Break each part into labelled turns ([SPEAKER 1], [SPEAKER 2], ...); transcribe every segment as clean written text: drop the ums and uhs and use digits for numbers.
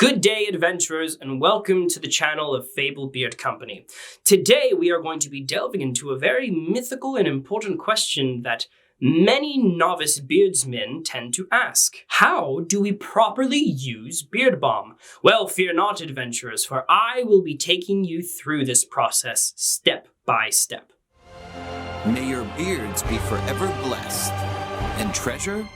[SPEAKER 1] Good day, adventurers, and welcome to the channel of Fable Beard Company. Today we are going to be delving into a very mythical and important question that many novice beardsmen tend to ask. How do we properly use beard balm? Well, fear not, adventurers, for I will be taking you through this process step by step.
[SPEAKER 2] May your beards be forever blessed, and treasure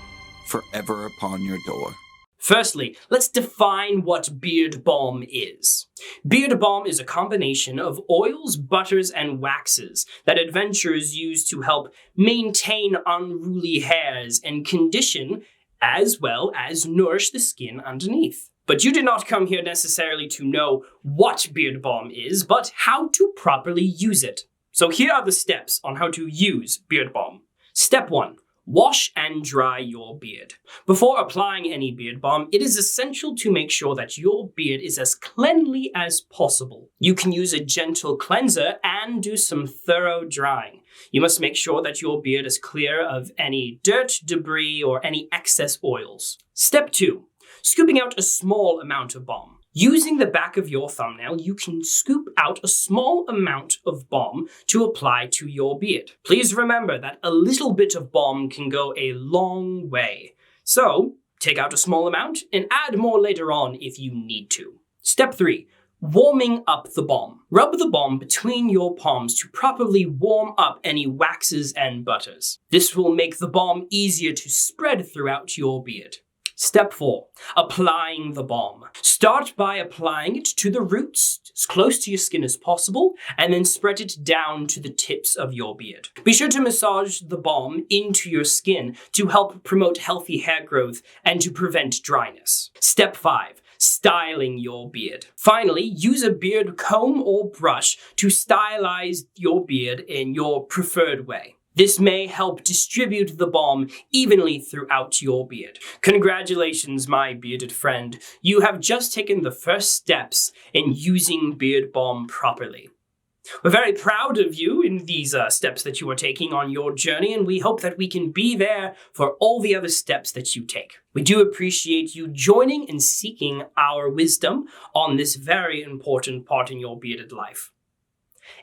[SPEAKER 2] forever upon your door.
[SPEAKER 1] Firstly, let's define what beard balm is. Beard balm is a combination of oils, butters, and waxes that adventurers use to help maintain unruly hairs and condition as well as nourish the skin underneath. But you did not come here necessarily to know what beard balm is, but how to properly use it. So here are the steps on how to use beard balm. Step 1. Wash and dry your beard. Before applying any beard balm, it is essential to make sure that your beard is as cleanly as possible. You can use a gentle cleanser and do some thorough drying. You must make sure that your beard is clear of any dirt, debris, or any excess oils. Step 2. Scooping out a small amount of balm. Using the back of your thumbnail, you can scoop out a small amount of balm to apply to your beard. Please remember that a little bit of balm can go a long way. So, take out a small amount and add more later on if you need to. Step 3. Warming up the balm. Rub the balm between your palms to properly warm up any waxes and butters. This will make the balm easier to spread throughout your beard. Step 4. Applying the balm. Start by applying it to the roots, as close to your skin as possible, and then spread it down to the tips of your beard. Be sure to massage the balm into your skin to help promote healthy hair growth and to prevent dryness. Step 5. Styling your beard. Finally, use a beard comb or brush to stylize your beard in your preferred way. This may help distribute the balm evenly throughout your beard. Congratulations, my bearded friend. You have just taken the first steps in using beard balm properly. We're very proud of you in these steps that you are taking on your journey, and we hope that we can be there for all the other steps that you take. We do appreciate you joining and seeking our wisdom on this very important part in your bearded life.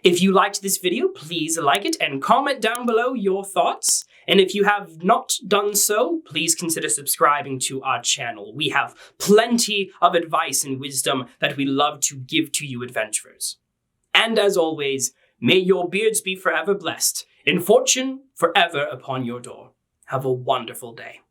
[SPEAKER 1] If you liked this video, please like it and comment down below your thoughts. And if you have not done so, please consider subscribing to our channel. We have plenty of advice and wisdom that we love to give to you adventurers. And as always, may your beards be forever blessed, and fortune forever upon your door. Have a wonderful day.